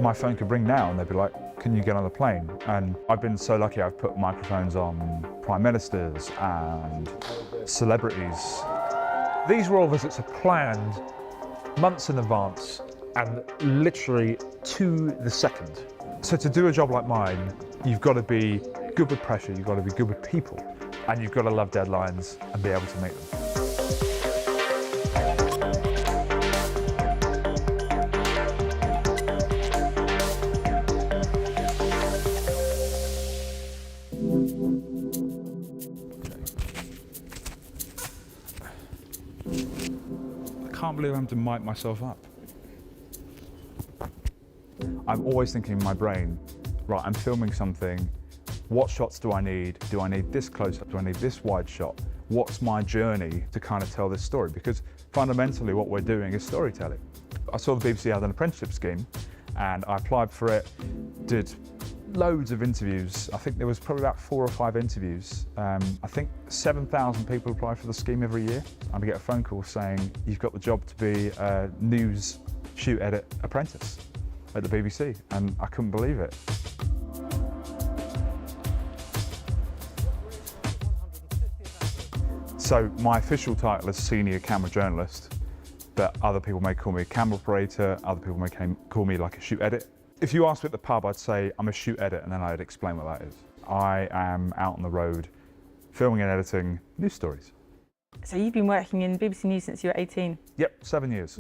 my phone could ring now and they'd be like, can you get on the plane? And I've been so lucky I've put microphones on prime ministers and celebrities. These royal visits are planned months in advance and literally to the second. So to do a job like mine, you've got to be good with pressure, you've got to be good with people, and you've got to love deadlines and be able to meet them. I can't believe I'm having to mic myself up. I'm always thinking in my brain, right, I'm filming something, what shots do I need? Do I need this close-up? Do I need this wide shot? What's my journey to kind of tell this story? Because fundamentally what we're doing is storytelling. I saw the BBC had an apprenticeship scheme and I applied for it, did loads of interviews. I think there was probably about 4 or 5 interviews. I think 7,000 people apply for the scheme every year. And I get a phone call saying, you've got the job to be a news shoot edit apprentice at the BBC, and I couldn't believe it. So my official title is senior camera journalist, but other people may call me a camera operator, other people may call me like a shoot edit. If you asked me at the pub, I'd say I'm a shoot edit, and then I'd explain what that is. I am out on the road filming and editing news stories. So you've been working in BBC News since you were 18? Yep, 7 years.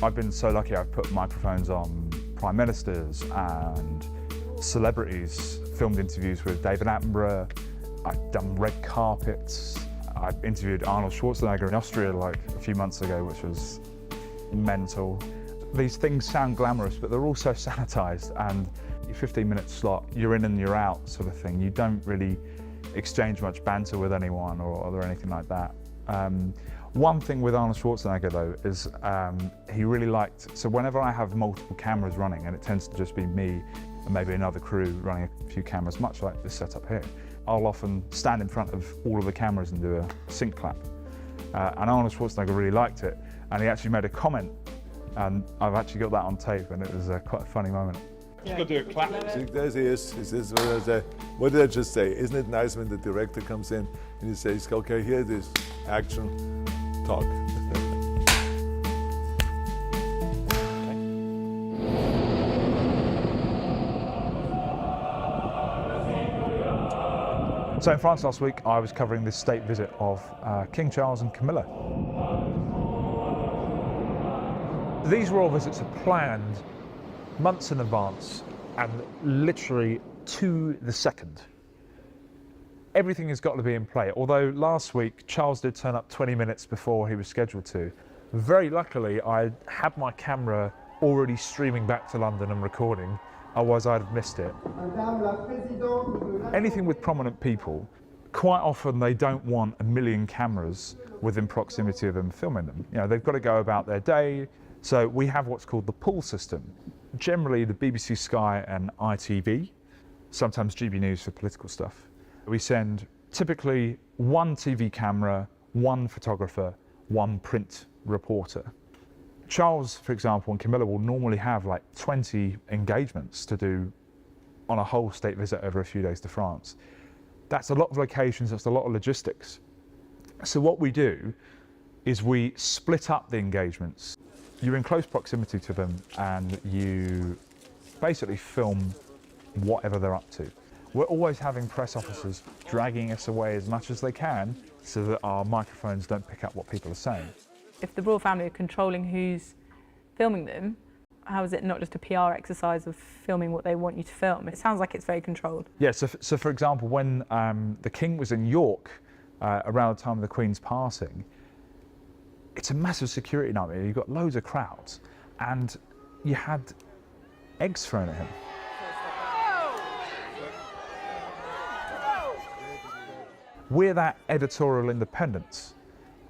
I've been so lucky I've put microphones on prime ministers and celebrities, filmed interviews with David Attenborough, I've done red carpets, I interviewed Arnold Schwarzenegger in Austria like a few months ago, which was mental. These things sound glamorous, but they're also sanitized, and your 15-minute slot, you're in and you're out sort of thing. You don't really exchange much banter with anyone or anything like that. One thing with Arnold Schwarzenegger though is he really liked, so whenever I have multiple cameras running, and it tends to just be me and maybe another crew running a few cameras, much like this setup here, I'll often stand in front of all of the cameras and do a sync clap. And Arnold Schwarzenegger really liked it, and he actually made a comment, and I've actually got that on tape, and it was quite a funny moment. Just got to do a clap. There he is. He says, what did I just say? Isn't it nice when the director comes in and he says, okay, here it is, action, talk. So in France last week, I was covering the state visit of King Charles and Camilla. These royal visits are planned months in advance and literally to the second. Everything has got to be in play. Although last week Charles did turn up 20 minutes before he was scheduled to. Very luckily I had my camera already streaming back to London and recording, otherwise I'd have missed it. Anything with prominent people, quite often they don't want a million cameras within proximity of them filming them. You know, they've got to go about their day. So we have what's called the pool system. Generally the BBC Sky and ITV, sometimes GB News for political stuff. We send typically 1 TV camera, 1 photographer, 1 print reporter. Charles, for example, and Camilla will normally have like 20 engagements to do on a whole state visit over a few days to France. That's a lot of locations, that's a lot of logistics. So what we do is we split up the engagements. You're in close proximity to them and you basically film whatever they're up to. We're always having press officers dragging us away as much as they can so that our microphones don't pick up what people are saying. If the royal family are controlling who's filming them, how is it not just a PR exercise of filming what they want you to film? It sounds like it's very controlled. Yeah, so for example, when the King was in York around the time of the Queen's passing, it's a massive security nightmare. You've got loads of crowds, and you had eggs thrown at him. We're that editorial independence.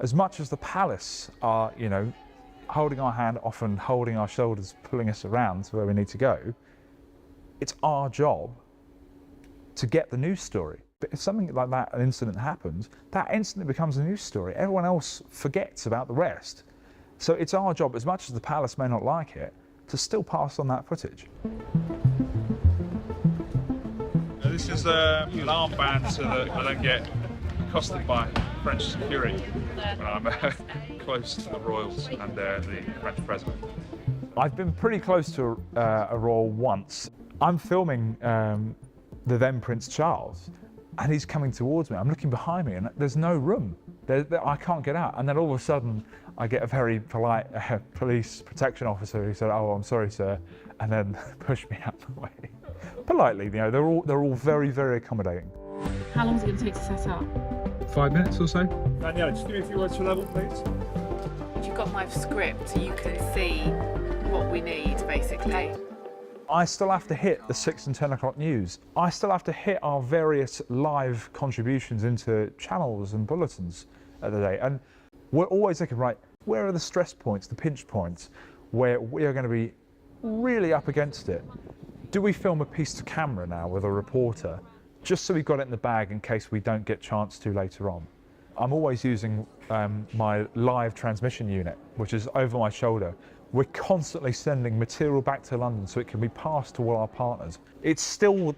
As much as the palace are, you know, holding our hand, often holding our shoulders, pulling us around to where we need to go, it's our job to get the news story. But if something like that, an incident happens, that instantly becomes a news story. Everyone else forgets about the rest. So it's our job, as much as the palace may not like it, to still pass on that footage. This is an armband so that I don't get accosted by French security when I'm close to the royals and the French president. I've been pretty close to a royal once. I'm filming the then Prince Charles, and he's coming towards me. I'm looking behind me, and there's no room. I can't get out. And then all of a sudden, I get a very polite police protection officer who said, "Oh, I'm sorry, sir," and then pushed me out the way. Politely, they're all very, very accommodating. How long is it going to take to set up? 5 minutes or so. Danielle, just give me a few words for level, please. You've got my script, so you can see what we need, basically. I still have to hit the 6 and 10 o'clock news. I still have to hit our various live contributions into channels and bulletins of the day. And we're always looking, right, where are the stress points, the pinch points, where we are going to be really up against it? Do we film a piece to camera now with a reporter, just so we've got it in the bag in case we don't get chance to later on? I'm always using my live transmission unit, which is over my shoulder. We're constantly sending material back to London so it can be passed to all our partners. It's still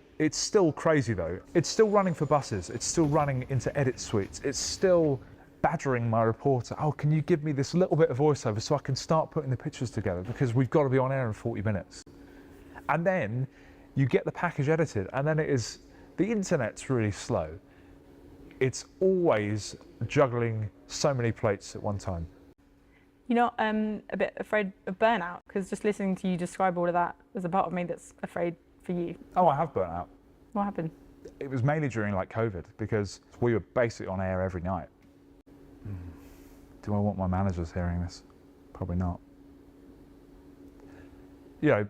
crazy though. It's still running for buses. It's still running into edit suites. It's still badgering my reporter. Oh, can you give me this little bit of voiceover so I can start putting the pictures together, because we've got to be on air in 40 minutes. And then you get the package edited, and then the internet's really slow. It's always juggling so many plates at one time. You're not a bit afraid of burnout? Because just listening to you describe all of that, there's a part of me that's afraid for you. Oh, I have burnt out. What happened? It was mainly during like COVID, because we were basically on air every night. Do I want my managers hearing this? Probably not. You know,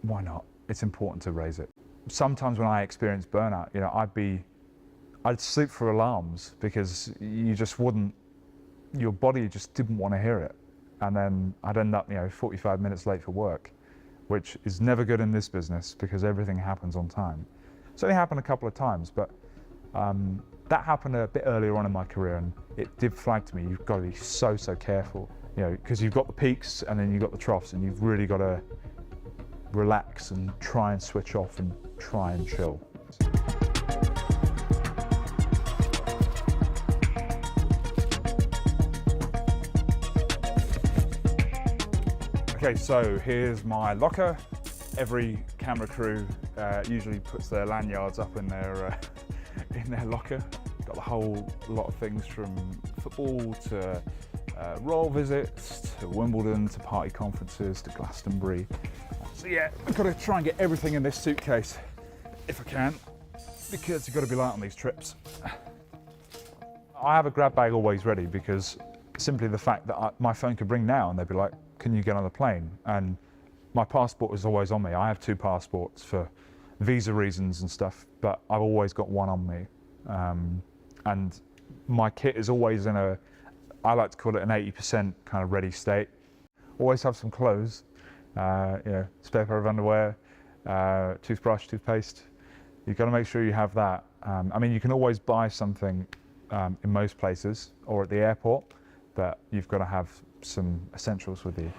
why not? It's important to raise it. Sometimes when I experience burnout, you know, I'd sleep through alarms because your body just didn't want to hear it. And then I'd end up, 45 minutes late for work, which is never good in this business because everything happens on time. It's only happened a couple of times, but that happened a bit earlier on in my career, and it did flag to me, you've got to be so careful, because you've got the peaks and then you've got the troughs, and you've really got to relax and try and switch off and try and chill. Okay, so here's my locker. Every camera crew usually puts their lanyards up in their locker. Got a whole lot of things from football to royal visits to Wimbledon to party conferences to Glastonbury. So yeah, I've got to try and get everything in this suitcase if I can, because you've got to be light on these trips. I have a grab bag always ready, because simply the fact that my phone could ring now and they'd be like, can you get on the plane? And my passport is always on me. I have 2 passports for visa reasons and stuff, but I've always got one on me. And my kit is always in I like to call it an 80% kind of ready state. Always have some clothes, spare pair of underwear, toothbrush, toothpaste. You've got to make sure you have that. I mean, you can always buy something in most places or at the airport, but you've got to have some essentials with you.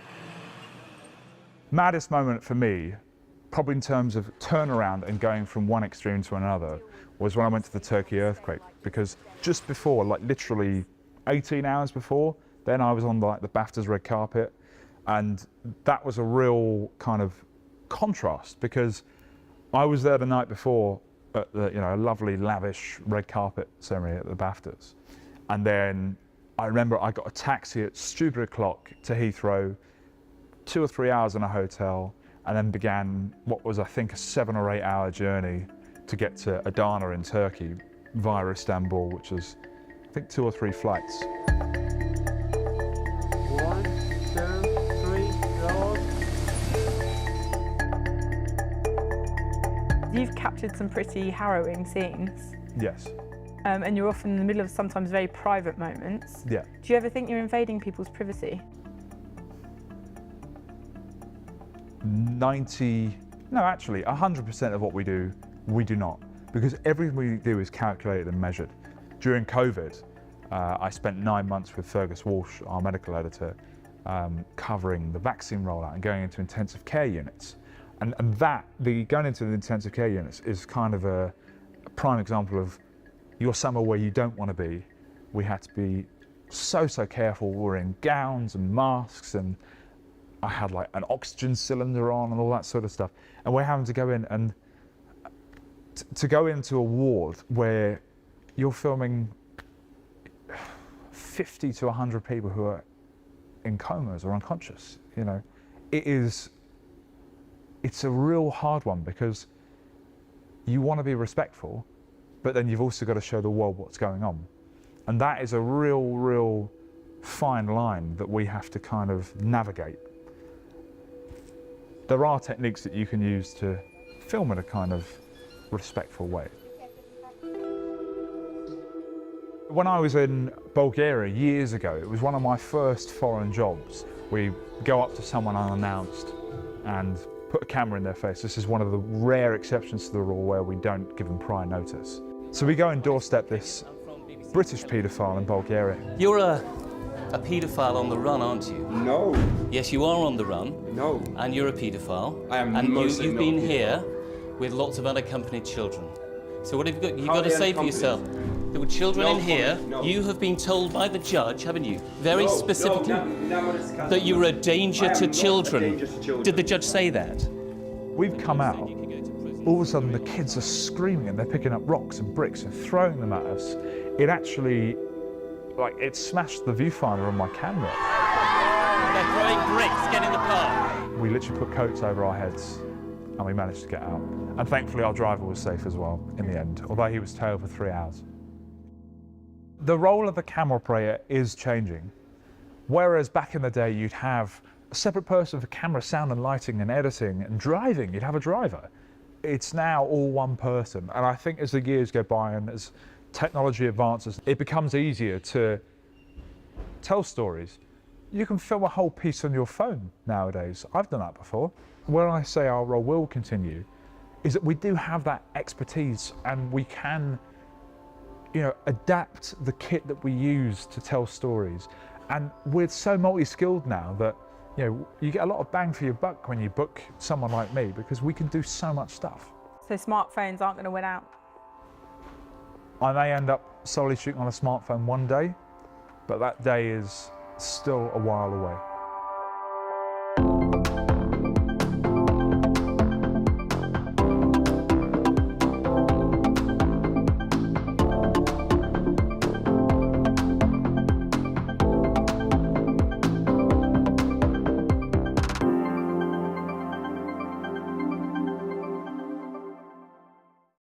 Maddest moment for me, probably in terms of turnaround and going from one extreme to another, was when I went to the Turkey earthquake, because just before, like literally 18 hours before, then I was on the BAFTAs red carpet, and that was a real kind of contrast, because I was there the night before at the, a lovely lavish red carpet ceremony at the BAFTAs, and then I remember I got a taxi at stupid o'clock to Heathrow, 2 or 3 hours in a hotel, and then began what was, I think, a 7 or 8 hour journey to get to Adana in Turkey via Istanbul, which was, I think, 2 or 3 flights. 1, 2, 3, go. You've captured some pretty harrowing scenes. Yes. And you're often in the middle of sometimes very private moments. Yeah. Do you ever think you're invading people's privacy? 100% of what we do not, because everything we do is calculated and measured. During COVID, I spent 9 months with Fergus Walsh, our medical editor, covering the vaccine rollout and going into intensive care units. And going into the intensive care units is kind of a prime example of you're somewhere where you don't want to be. We had to be so careful. We were in gowns and masks, and I had like an oxygen cylinder on and all that sort of stuff. And we're having to go in and to go into a ward where you're filming 50 to 100 people who are in comas or unconscious. You know, it's a real hard one because you want to be respectful, but then you've also got to show the world what's going on. And that is a real fine line that we have to kind of navigate. There are techniques that you can use to film in a kind of respectful way. When I was in Bulgaria years ago, it was one of my first foreign jobs. We go up to someone unannounced and put a camera in their face. This is one of the rare exceptions to the rule where we don't give them prior notice. So we go and doorstep this British paedophile in Bulgaria. You're a paedophile on the run, aren't you? No. Yes, you are on the run. No. And you're a paedophile. I am and most you've not been a paedophile. here with lots of unaccompanied children. So what have you got? You've How got to are they say for unaccompanied? yourself. There were children No in here. comment, no. You have been told by the judge, haven't you? Very No, specifically no, that you were a danger I am to not a children. danger to children. Did the judge say that? We've come out, all of a sudden the kids are screaming and they're picking up rocks and bricks and throwing them at us. It actually, like, it smashed the viewfinder on my camera. They're throwing bricks. Get in the car. We literally put coats over our heads and we managed to get out. And thankfully our driver was safe as well in the end, although he was tailed for 3 hours. The role of the camera operator is changing. Whereas back in the day you'd have a separate person for camera, sound and lighting and editing and driving, you'd have a driver. It's now all one person. And I think as the years go by and as technology advances, it becomes easier to tell stories. You can film a whole piece on your phone nowadays. I've done that before. When I say our role will continue, is that we do have that expertise and we can, you know, adapt the kit that we use to tell stories. And we're so multi-skilled now that, you know, you get a lot of bang for your buck when you book someone like me because we can do so much stuff. So smartphones aren't going to win out. I may end up solely shooting on a smartphone one day, but that day is still a while away.